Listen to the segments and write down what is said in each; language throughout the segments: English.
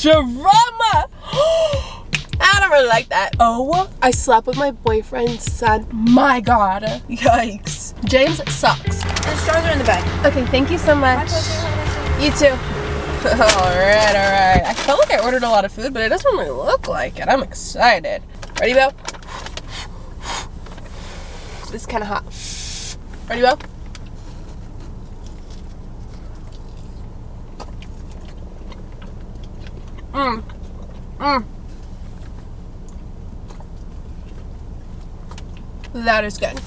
drama. I don't really like that. Oh, I slept with my boyfriend's son. My God. Yikes. James sucks. The straws are in the bag. Okay, thank you so much. My pleasure. You too. Alright. I felt like I ordered a lot of food, but it doesn't really look like it. I'm excited. Ready, Bo? This is kind of hot. Ready, Bo? That is good.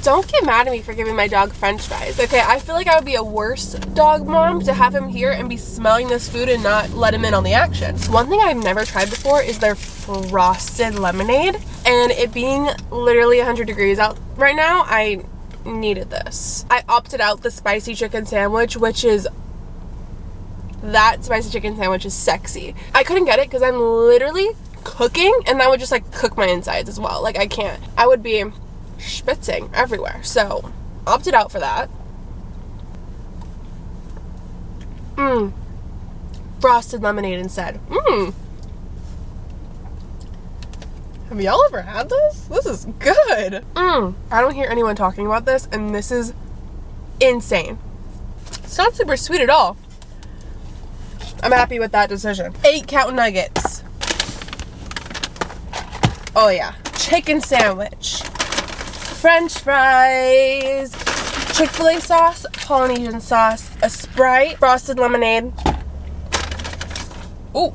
Don't get mad at me for giving my dog french fries, okay? I feel like I would be a worse dog mom to have him here and be smelling this food and not let him in on the action. One thing I've never tried before is their frosted lemonade, and it being literally 100 degrees out right now, I needed this. I opted out the spicy chicken sandwich, which is... That spicy chicken sandwich is sexy. I couldn't get it because I'm literally cooking, and that would just like cook my insides as well. Like I can't. I would be schwitzing everywhere. So opted out for that. Frosted lemonade instead. Have y'all ever had this? This is good. I don't hear anyone talking about this, and this is insane. It's not super sweet at all. I'm happy with that decision. 8 count nuggets. Oh yeah. Chicken sandwich. French fries. Chick-fil-A sauce. Polynesian sauce. A Sprite. Frosted lemonade. Ooh.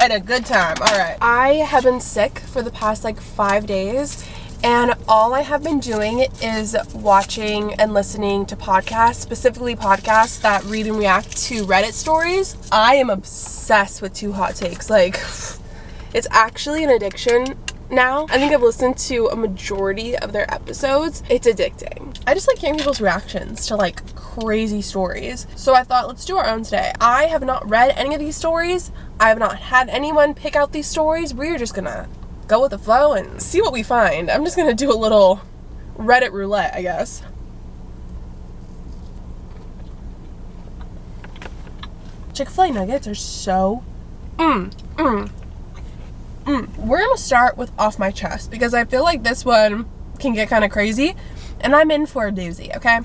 And a good time. Alright. I have been sick for the past like 5 days. And all I have been doing is watching and listening to podcasts, specifically podcasts that read and react to Reddit stories. I am obsessed with Too Hot Takes. Like, it's actually an addiction now. I think I've listened to a majority of their episodes. It's addicting. I just like hearing people's reactions to like crazy stories. So I thought, let's do our own today. I have not read any of these stories. I have not had anyone pick out these stories. We're just gonna go with the flow and see what we find. I'm just gonna do a little Reddit roulette, I guess. Chick-fil-A nuggets are so We're gonna start with off my chest because I feel like this one can get kind of crazy and I'm in for a doozy, okay?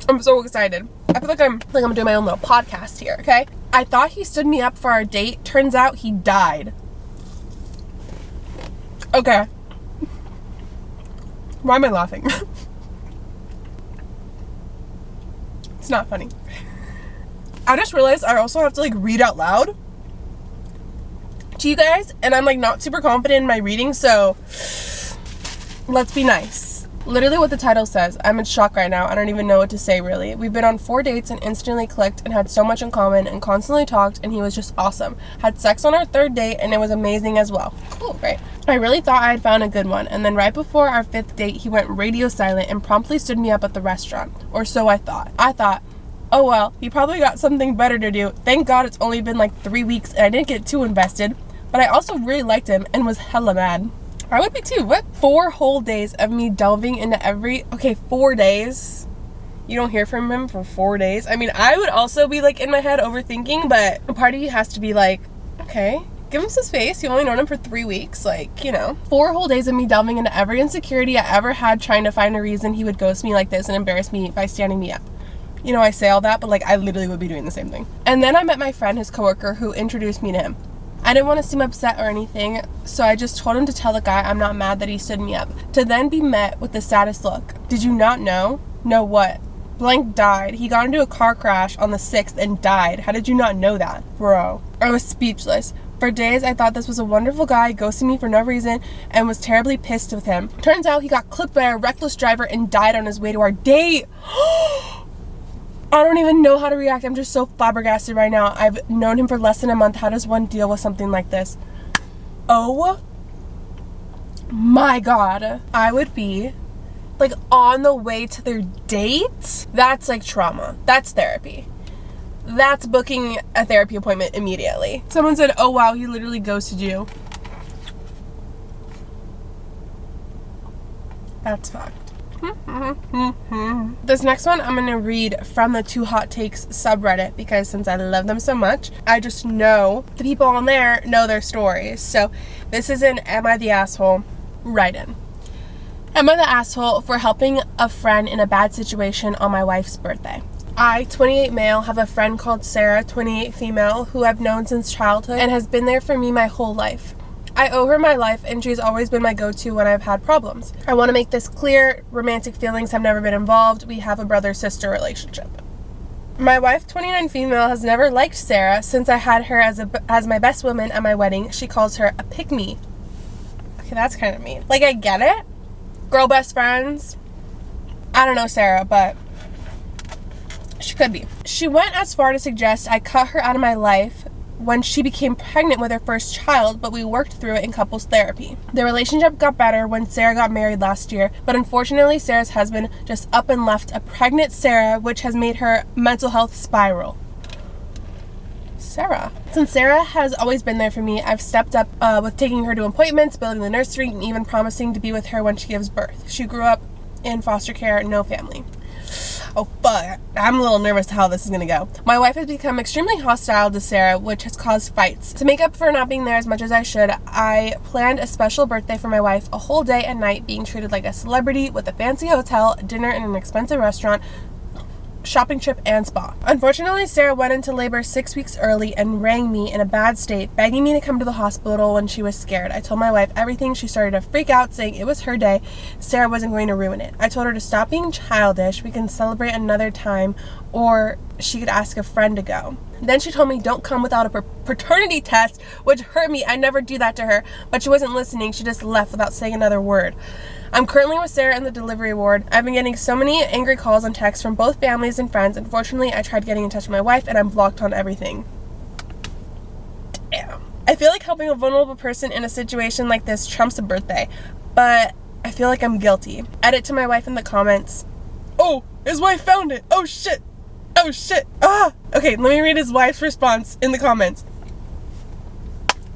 I'm so excited. I feel like I'm doing my own little podcast here, okay? I thought he stood me up for our date. Turns out he died. Okay. Why am I laughing? It's not funny. I just realized I also have to like read out loud to you guys, and I'm like not super confident in my reading, so let's be nice. Literally what the title says. I'm in shock right now. I don't even know what to say really. We've been on 4 dates and instantly clicked and had so much in common and constantly talked, and he was just awesome. Had sex on our 3rd date and it was amazing as well. Cool, great. I really thought I had found a good one, and then right before our 5th date he went radio silent and promptly stood me up at the restaurant. Or so I thought. Oh well, he probably got something better to do. Thank God it's only been like 3 weeks and I didn't get too invested, but I also really liked him and was hella mad. I would be too. What? 4 whole days of me delving into every... Okay, 4 days. You don't hear from him for 4 days. I mean, I would also be like in my head overthinking, but a part of you has to be like, okay, give him some space. You only known him for 3 weeks. Like, you know. 4 whole days of me delving into every insecurity I ever had, trying to find a reason he would ghost me like this and embarrass me by standing me up. You know, I say all that, but like I literally would be doing the same thing. And then I met my friend, his coworker, who introduced me to him. I didn't want to seem upset or anything, so I just told him to tell the guy I'm not mad that he stood me up. To then be met with the saddest look. Did you not know? Know what? Blank died. He got into a car crash on the 6th and died. How did you not know that? Bro. I was speechless. For days, I thought this was a wonderful guy ghosting me for no reason and was terribly pissed with him. Turns out he got clipped by a reckless driver and died on his way to our date. I don't even know how to react. I'm just so flabbergasted right now. I've known him for less than a month. How does one deal with something like this? Oh my God. I would be like on the way to their date. That's like trauma. That's therapy. That's booking a therapy appointment immediately. Someone said, oh wow, he literally ghosted you. That's fucked. This next one I'm gonna read from the Two Hot Takes subreddit because since I love them so much, I just know the people on there know their stories. So this is an Am I the Asshole? Write in. Am I the asshole for helping a friend in a bad situation on my wife's birthday? I, 28 male, have a friend called Sarah, 28 female, who I've known since childhood and has been there for me my whole life. I owe her my life and she's always been my go-to when I've had problems. I want to make this clear, romantic feelings have never been involved. We have a brother-sister relationship. My wife, 29 female, has never liked Sarah since I had her as my best woman at my wedding. She calls her a pick-me. Okay, that's kind of mean. Like, I get it. Girl best friends. I don't know Sarah, but she could be. She went as far to suggest I cut her out of my life when she became pregnant with her first child, but we worked through it in couples therapy. The relationship got better when Sarah got married last year, but unfortunately Sarah's husband just up and left a pregnant Sarah, which has made her mental health spiral. Sarah. Since Sarah has always been there for me, I've stepped up with taking her to appointments, building the nursery, and even promising to be with her when she gives birth. She grew up in foster care, no family. Oh fuck, I'm a little nervous how this is gonna go. My wife has become extremely hostile to Sarah, which has caused fights. To make up for not being there as much as I should, I planned a special birthday for my wife, a whole day and night being treated like a celebrity with a fancy hotel, dinner in an expensive restaurant, shopping trip, and spa. Unfortunately, Sarah went into labor 6 weeks early and rang me in a bad state, begging me to come to the hospital when she was scared. I told my wife everything. She started to freak out, saying it was her day. Sarah wasn't going to ruin it. I told her to stop being childish. We can celebrate another time, or she could ask a friend to go. Then she told me don't come without a paternity test, which hurt me. I never do that to her, but she wasn't listening. She just left without saying another word. I'm currently with Sarah in the delivery ward. I've been getting so many angry calls and texts from both families and friends. Unfortunately, I tried getting in touch with my wife and I'm blocked on everything. Damn. I feel like helping a vulnerable person in a situation like this trumps a birthday, but I feel like I'm guilty. Edit to my wife in the comments. Oh, his wife found it. Oh shit. Oh shit. Ah. Okay, let me read his wife's response in the comments.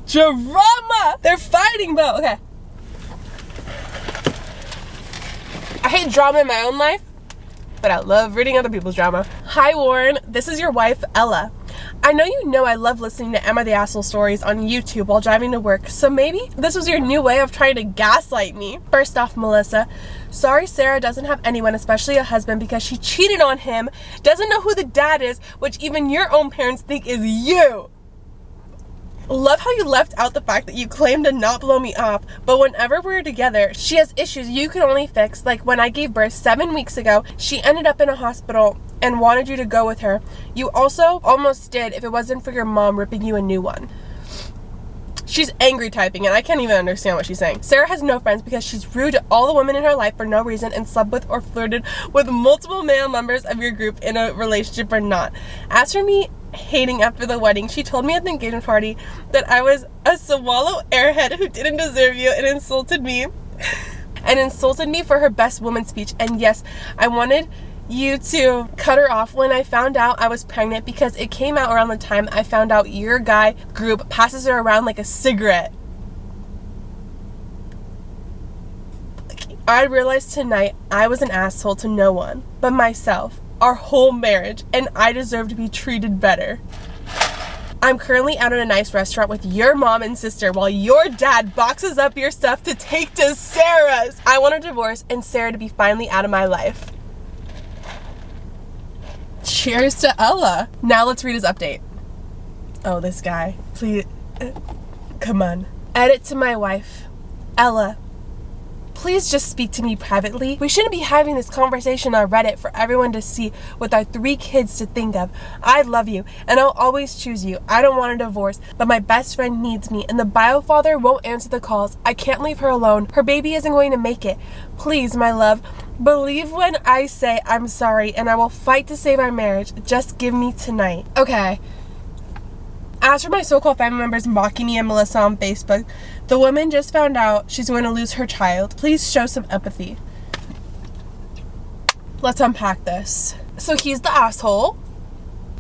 Drama! They're fighting though. Okay. I hate drama in my own life, but I love reading other people's drama. Hi Warren, this is your wife, Ella. I know I love listening to Am I the Asshole stories on YouTube while driving to work, so maybe this was your new way of trying to gaslight me. First off, Melissa, sorry Sarah doesn't have anyone, especially a husband, because she cheated on him, doesn't know who the dad is, which even your own parents think is you. Love how you left out the fact that you claimed to not blow me off, but whenever we're together, she has issues you can only fix. Like when I gave birth 7 weeks ago, she ended up in a hospital and wanted you to go with her. You also almost did if it wasn't for your mom ripping you a new one. She's angry typing and I can't even understand what she's saying. Sarah has no friends because she's rude to all the women in her life for no reason and slept with or flirted with multiple male members of your group in a relationship or not. As for me hating after the wedding, she told me at the engagement party that I was a swallow airhead who didn't deserve you and insulted me for her best woman speech. And yes, I wanted you to cut her off when I found out I was pregnant because it came out around the time I found out your guy group passes her around like a cigarette. I realized tonight I was an asshole to no one but myself, our whole marriage, and I deserve to be treated better. I'm currently out at a nice restaurant with your mom and sister while your dad boxes up your stuff to take to Sarah's. I want a divorce and Sarah to be finally out of my life. Cheers to Ella. Now let's read his update. Oh, this guy. Please. Come on. Edit to my wife. Ella. Please just speak to me privately. We shouldn't be having this conversation on Reddit for everyone to see with our 3 kids to think of. I love you and I'll always choose you. I don't want a divorce, but my best friend needs me and the biofather won't answer the calls. I can't leave her alone. Her baby isn't going to make it. Please, my love, believe when I say I'm sorry and I will fight to save our marriage. Just give me tonight. Okay. As for my so-called family members mocking me and Melissa on Facebook, the woman just found out she's going to lose her child. Please show some empathy. Let's unpack this. So he's the asshole.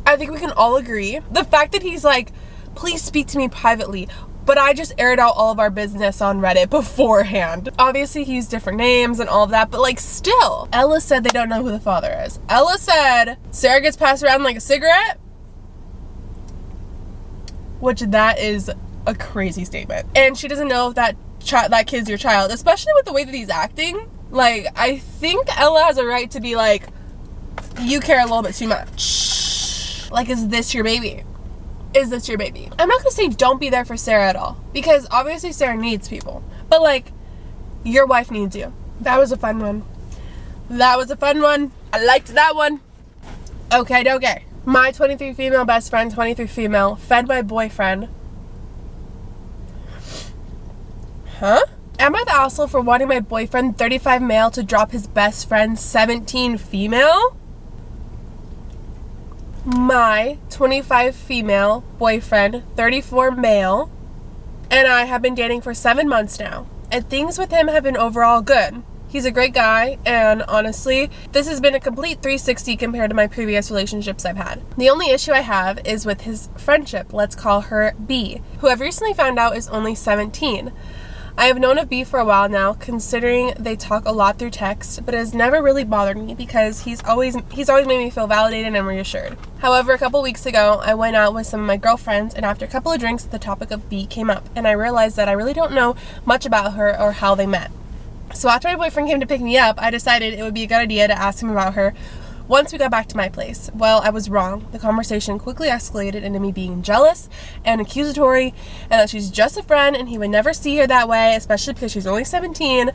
I think we can all agree. The fact that he's like, please speak to me privately. But I just aired out all of our business on Reddit beforehand. Obviously, he used different names and all of that, but like still. Ella said they don't know who the father is. Ella said Sarah gets passed around like a cigarette, which that is a crazy statement. And she doesn't know if that kid's your child, especially with the way that he's acting. Like, I think Ella has a right to be like, you care a little bit too much. Like, is this your baby? Is this your baby? I'm not gonna say don't be there for Sarah at all, because obviously Sarah needs people, but like, your wife needs you. That was a fun one. That was a fun one. I liked that one. Okay. My 23 female best friend, 23 female, fed my boyfriend. Huh? Am I the asshole for wanting my boyfriend, 35 male, to drop his best friend, 17 female? My 25 female boyfriend, 34 male, and I have been dating for 7 months now, and things with him have been overall good. He's a great guy, and honestly, this has been a complete 360 compared to my previous relationships I've had. The only issue I have is with his friendship, let's call her B, who I've recently found out is only 17. I have known of B for a while now, considering they talk a lot through text, but it has never really bothered me because he's always made me feel validated and reassured. However, a couple weeks ago, I went out with some of my girlfriends, and after a couple of drinks, the topic of B came up, and I realized that I really don't know much about her or how they met. So after my boyfriend came to pick me up, I decided it would be a good idea to ask him about her once we got back to my place. Well, I was wrong. The conversation quickly escalated into me being jealous and accusatory, and that she's just a friend and he would never see her that way, especially because she's only 17.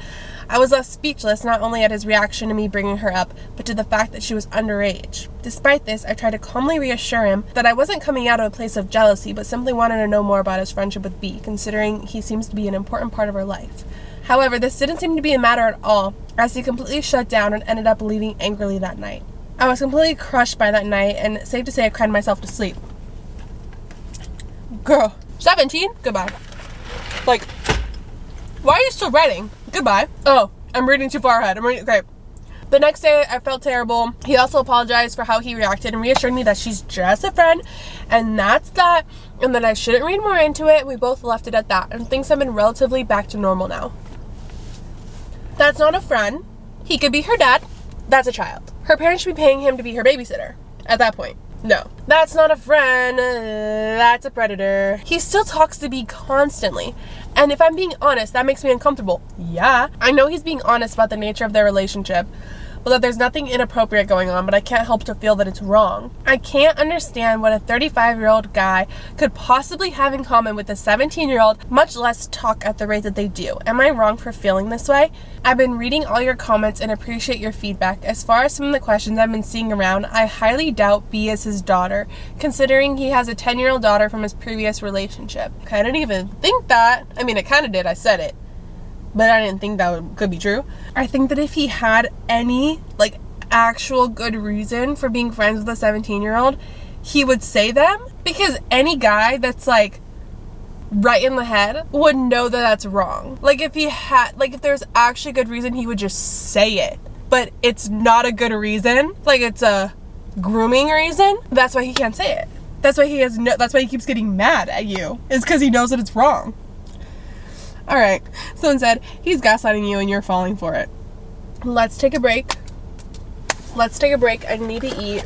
I was left speechless, not only at his reaction to me bringing her up, but to the fact that she was underage. Despite this, I tried to calmly reassure him that I wasn't coming out of a place of jealousy, but simply wanted to know more about his friendship with B, considering he seems to be an important part of her life. However, this didn't seem to be a matter at all, as he completely shut down and ended up leaving angrily that night. I was completely crushed by that night, and safe to say I cried myself to sleep. Girl, 17? Goodbye. Like, why are you still writing? Goodbye. Oh, I'm reading too far ahead. Okay. The next day, I felt terrible. He also apologized for how he reacted and reassured me that she's just a friend, and that's that, and that I shouldn't read more into it. We both left it at that, and things have been relatively back to normal now. That's not a friend. He could be her dad. That's a child. Her parents should be paying him to be her babysitter at that point. No. That's not a friend. That's a predator. He still talks to B constantly. And if I'm being honest, that makes me uncomfortable. Yeah. I know he's being honest about the nature of their relationship, but that there's nothing inappropriate going on, but I can't help to feel that it's wrong. I can't understand what a 35-year-old guy could possibly have in common with a 17-year-old, much less talk at the rate that they do. Am I wrong for feeling this way? I've been reading all your comments and appreciate your feedback. As far as some of the questions I've been seeing around, I highly doubt B is his daughter, considering he has a 10-year-old daughter from his previous relationship. I didn't even think that. I mean, I kind of did. I said it. But I didn't think that could be true. I think that if he had any, like, actual good reason for being friends with a 17-year-old, he would say them. Because any guy that's, like, right in the head would know that that's wrong. Like, if there's actually good reason, he would just say it. But it's not a good reason. Like, it's a grooming reason. That's why he can't say it. That's why he keeps getting mad at you. Is because he knows that it's wrong. Alright, someone said, he's gaslighting you and you're falling for it. Let's take a break. I need to eat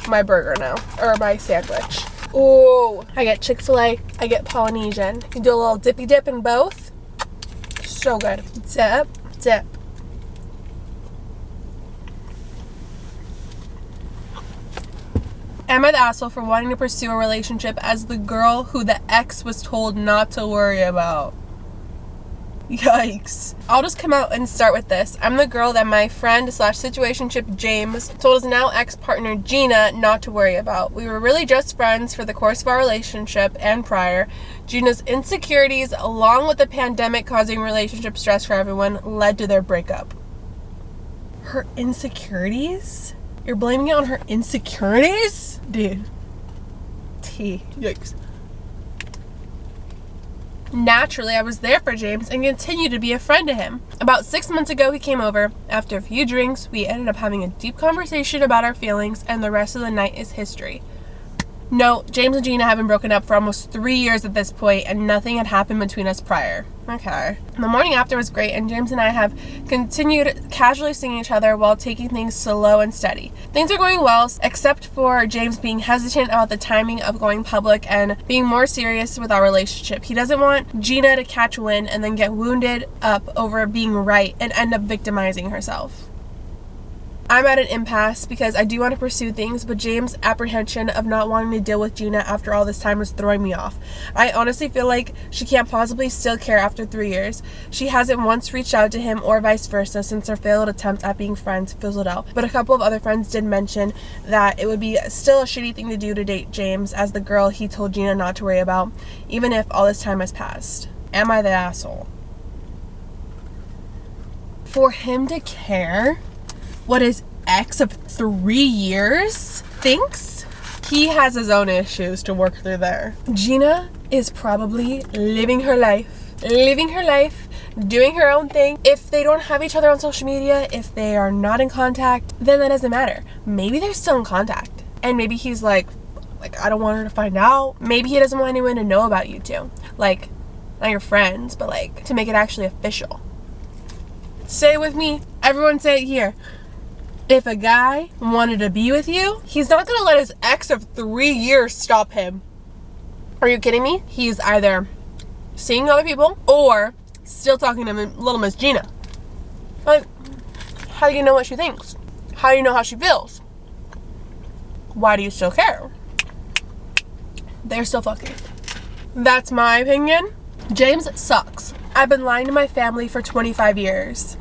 my burger now, or my sandwich. Ooh, I get Chick-fil-A, I get Polynesian. You do a little dippy dip in both. So good. Dip, dip. Am I the asshole for wanting to pursue a relationship as the girl who the ex was told not to worry about? Yikes. I'll just come out and start with this. I'm the girl that my friend / situationship James told his now ex-partner Gina not to worry about. We were really just friends for the course of our relationship and prior. Gina's insecurities, along with the pandemic causing relationship stress for everyone, led to their breakup. Her insecurities? You're blaming it on her insecurities? Dude. Yikes. Naturally, I was there for James and continued to be a friend to him. About 6 months ago, he came over. After a few drinks, we ended up having a deep conversation about our feelings, and the rest of the night is history. No, James and Gina have been broken up for almost 3 years at this point, and nothing had happened between us prior. Okay. The morning after was great, and James and I have continued casually seeing each other while taking things slow and steady. Things are going well, except for James being hesitant about the timing of going public and being more serious with our relationship. He doesn't want Gina to catch wind and then get wounded up over being right and end up victimizing herself. I'm at an impasse because I do want to pursue things, but James' apprehension of not wanting to deal with Gina after all this time is throwing me off. I honestly feel like she can't possibly still care after 3 years. She hasn't once reached out to him or vice versa since their failed attempt at being friends fizzled out. But a couple of other friends did mention that it would be still a shitty thing to do to date James as the girl he told Gina not to worry about, even if all this time has passed. Am I the asshole? For him to care what his ex of 3 years thinks, he has his own issues to work through there. Gina is probably living her life, doing her own thing. If they don't have each other on social media, if they are not in contact, then that doesn't matter. Maybe they're still in contact, and maybe he's like I don't want her to find out. Maybe he doesn't want anyone to know about you two, like not your friends, but like to make it actually official. Say it with me, everyone say it here. If a guy wanted to be with you, he's not gonna let his ex of 3 years stop him. Are you kidding me? He's either seeing other people or still talking to little Miss Gina. Like, how do you know what she thinks? How do you know how she feels? Why do you still care? They're still fucking. That's my opinion. James sucks. I've been lying to my family for 25 years.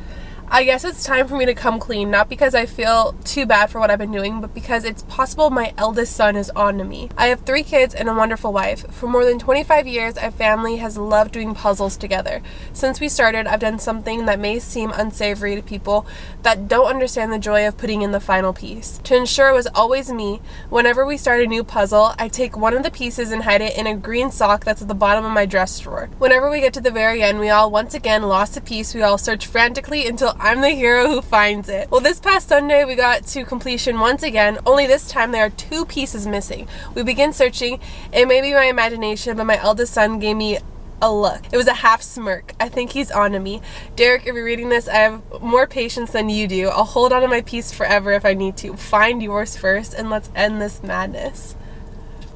I guess it's time for me to come clean, not because I feel too bad for what I've been doing, but because it's possible my eldest son is on to me. I have 3 kids and a wonderful wife. For more than 25 years, our family has loved doing puzzles together. Since we started, I've done something that may seem unsavory to people that don't understand the joy of putting in the final piece. To ensure it was always me, whenever we start a new puzzle, I take one of the pieces and hide it in a green sock that's at the bottom of my dress drawer. Whenever we get to the very end, we all once again lost a piece. We all search frantically until I'm the hero who finds it. Well, this past Sunday we got to completion once again, only this time there are 2 pieces missing. We begin searching. It may be my imagination, but my eldest son gave me a look. It was a half smirk. I think he's on to me. Derek, if you're reading this, I have more patience than you do. I'll hold on to my piece forever if I need to. Find yours first and let's end this madness.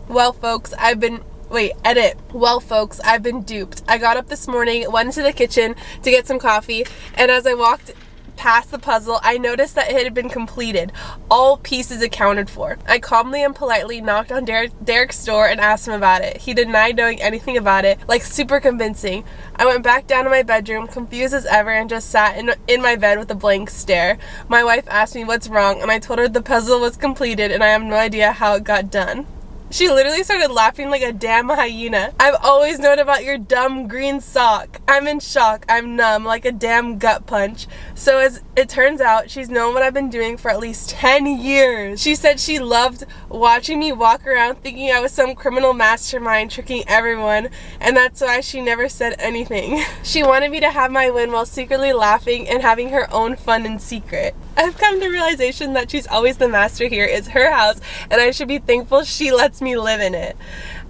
Well, folks, Well, folks, I've been duped. I got up this morning, went into the kitchen to get some coffee, and as I walked past the puzzle, I noticed that it had been completed. All pieces accounted for. I calmly and politely knocked on Derek's door and asked him about it. He denied knowing anything about it, like super convincing. I went back down to my bedroom, confused as ever, and just sat in my bed with a blank stare. My wife asked me what's wrong, and I told her the puzzle was completed and I have no idea how it got done. She literally started laughing like a damn hyena. I've always known about your dumb green sock. I'm in shock. I'm numb like a damn gut punch. So as it turns out, she's known what I've been doing for at least 10 years. She said she loved watching me walk around thinking I was some criminal mastermind tricking everyone, and that's why she never said anything. She wanted me to have my win while secretly laughing and having her own fun in secret. I've come to the realization that she's always the master here. It's her house, and I should be thankful she lets me live in it.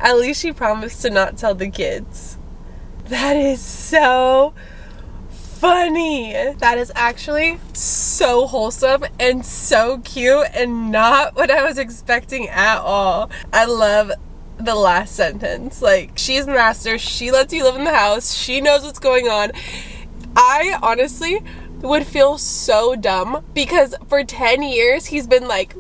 At least she promised to not tell the kids. That is so funny. That is actually so wholesome and so cute and not what I was expecting at all. I love the last sentence. Like, she's the master. She lets you live in the house. She knows what's going on. I honestly would feel so dumb because for 10 years he's been like,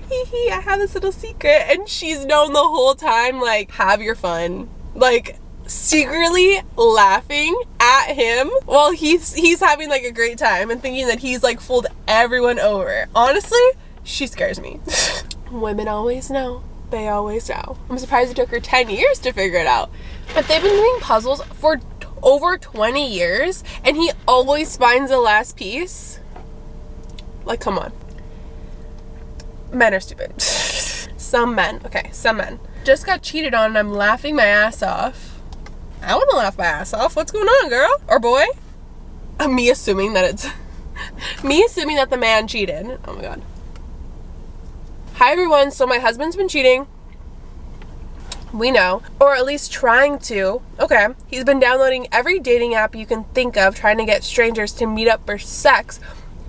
hee, I have this little secret, and she's known the whole time, like, have your fun, like secretly laughing at him while he's having like a great time and thinking that he's like fooled everyone over. Honestly, she scares me. Women always know. They always know. I'm surprised it took her 10 years to figure it out. But they've been doing puzzles for over 20 years and he always finds the last piece. Like, come on. Men are stupid. Some men just got cheated on and I'm laughing my ass off. I want to laugh my ass off. What's going on, girl or boy? Me assuming that the man cheated. Oh my god. Hi everyone. So my husband's been cheating We know, or at least trying to. Okay, he's been downloading every dating app you can think of, trying to get strangers to meet up for sex,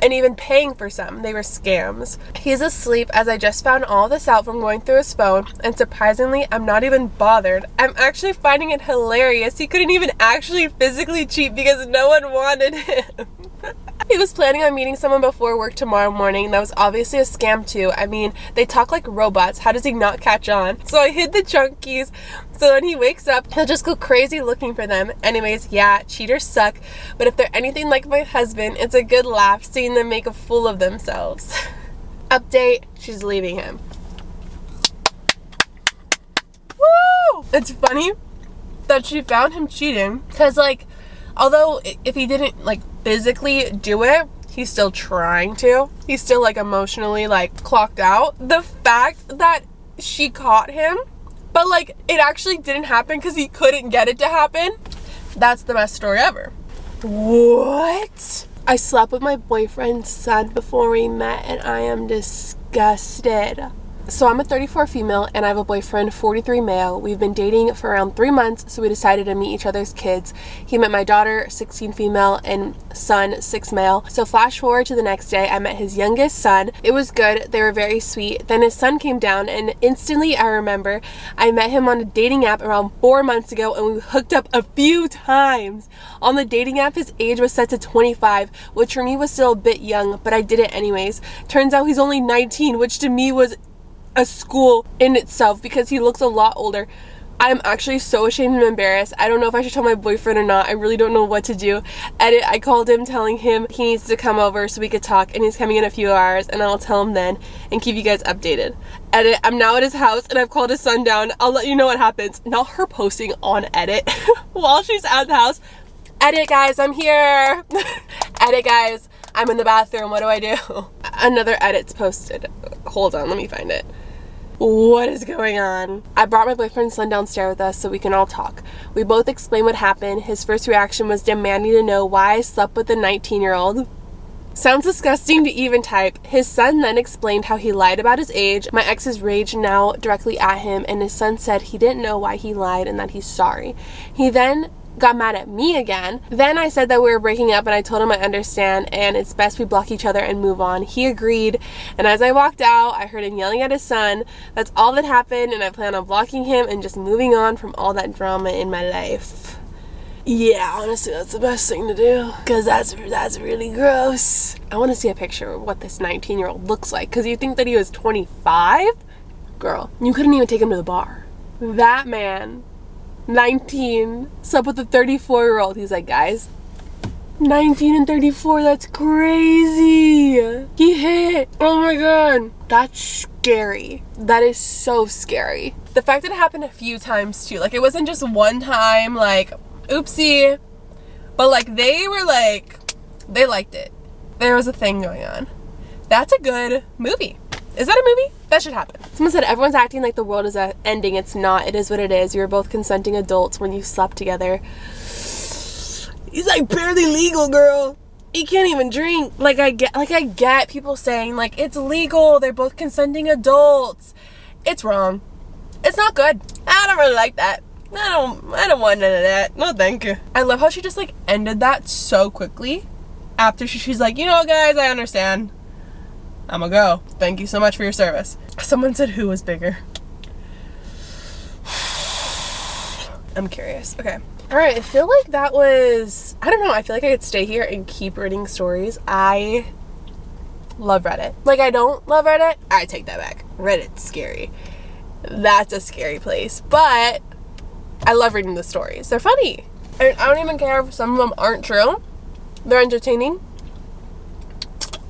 and even paying for some. They were scams. He's asleep as I just found all this out from going through his phone, and surprisingly, I'm not even bothered. I'm actually finding it hilarious. He couldn't even actually physically cheat because no one wanted him. He was planning on meeting someone before work tomorrow morning. That was obviously a scam too. I mean, they talk like robots. How does he not catch on? So I hid the trunk keys, so when he wakes up, he'll just go crazy looking for them. Anyways, yeah, cheaters suck, but if they're anything like my husband, it's a good laugh seeing them make a fool of themselves. Update, she's leaving him. Woo! It's funny that she found him cheating, because like, although if he didn't like physically do it, he's still trying to. He's still like emotionally like clocked out. The fact that she caught him, but like it actually didn't happen because he couldn't get it to happen, that's the best story ever. What? I slept with my boyfriend's son before we met and I am disgusted. So I'm a 34 female and I have a boyfriend, 43 male. We've been dating for around 3 months, so we decided to meet each other's kids. He met my daughter, 16 female, and son, 6 male. So flash forward to the next day, I met his youngest son. It was good, they were very sweet. Then his son came down and instantly I remember I met him on a dating app around 4 months ago and we hooked up a few times. On the dating app, his age was set to 25, which for me was still a bit young, but I did it anyways. Turns out he's only 19, which to me was a school in itself because he looks a lot older. I'm actually so ashamed and embarrassed. I don't know if I should tell my boyfriend or not. I really don't know what to do. Edit, I called him telling him he needs to come over so we could talk, and he's coming in a few hours and I'll tell him then and keep you guys updated. Edit, I'm now at his house and I've called his son down. I'll let you know what happens. Not her posting on Edit while she's at the house. Edit, guys, I'm here. Edit, guys, I'm in the bathroom. What do I do? Another edit's posted. Hold on, let me find it. What is going on? I brought my boyfriend's son downstairs with us so we can all talk. We both explained what happened. His first reaction was demanding to know why I slept with a 19-year-old. Sounds disgusting to even type. His son then explained how he lied about his age. My ex's rage now directly at him, and his son said he didn't know why he lied and that he's sorry. He then got mad at me again. Then I said that we were breaking up and I told him I understand and it's best we block each other and move on. He agreed, and as I walked out, I heard him yelling at his son. That's all that happened, and I plan on blocking him and just moving on from all that drama in my life. Yeah, honestly, that's the best thing to do, because that's really gross. I want to see a picture of what this 19-year-old looks like, because you think that he was 25? Girl, you couldn't even take him to the bar. That man, 19, slept with a 34-year-old. He's like, guys, 19 and 34, that's crazy. He hit. Oh my god. That's scary. That is so scary. The fact that it happened a few times too. Like, it wasn't just one time, like, oopsie. But like, they were like, they liked it. There was a thing going on. That's a good movie. Is that a movie? That should happen. Someone said everyone's acting like the world is ending. It's not. It is what it is. You're both consenting adults when you slept together. He's like barely legal, girl. He can't even drink. Like I get people saying like it's legal. They're both consenting adults. It's wrong. It's not good. I don't really like that. I don't want none of that. No, thank you. I love how she just like ended that so quickly. After she's like, you know, guys, I understand. I'm gonna go. Thank you so much for your service. Someone said who was bigger. I'm curious. Okay. All right. I feel like that was, I don't know. I feel like I could stay here and keep reading stories. I love Reddit. Like, I don't love Reddit. I take that back. Reddit's scary. That's a scary place. But I love reading the stories. They're funny. And I don't even care if some of them aren't true. They're entertaining.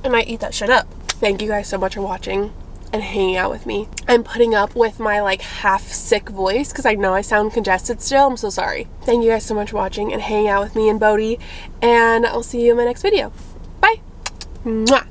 And I eat that shit up. Thank you guys so much for watching and hanging out with me. I'm putting up with my like half sick voice because I know I sound congested still. I'm so sorry. Thank you guys so much for watching and hanging out with me and Bodhi, and I'll see you in my next video. Bye. Mwah.